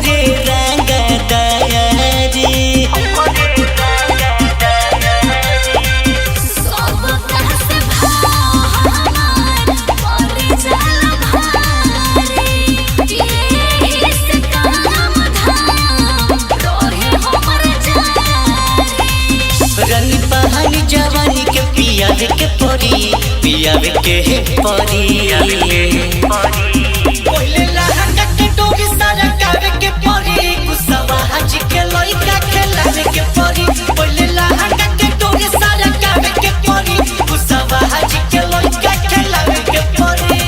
हमरे रंगदारी सब कहसे भार परे जल भारी ये से काम धाम रोहे हमर जारी रनी बहानी जवानी के पियावे के परी ओले लहंगा के डोरी सारा कावे के परी कुसवा हाजी के लइका खेलावे के परी ओले लहंगा के डोरी सारा कावे के परी कुसवा हाजी के लइका खेलावे के परी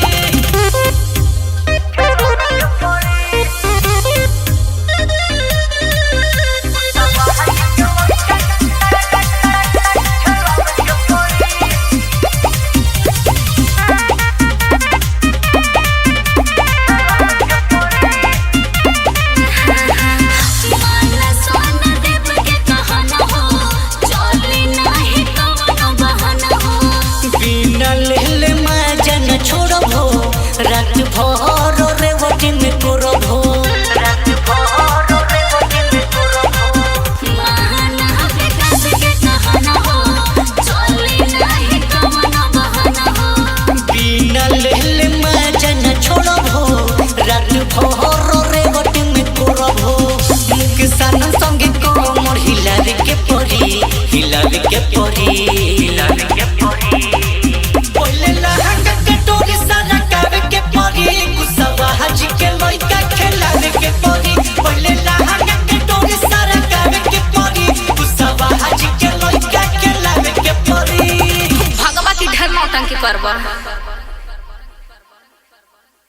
माला सोना देव के कहना हो चली नाही कवनो बहाना हो बिना लेले मजा न छोड़बो रात भर रेवती में करबो महाना विकास के कहना हो चली नाही कवनो बहाना हो बिना लेले मजा न छोड़बो रात भर रेवती में करबो मुख सानम संगे कोमर हिलावे के परी ओले लहंगा के डोरी सारा कावे के परी कुसवा हाजी के लइका खेलावे के परी ओले लहंगा के डोरी सारा कावे के परी कुसवा हाजी के लइका खेलावे के परी भगवा की ढेर नौटंकी करबा।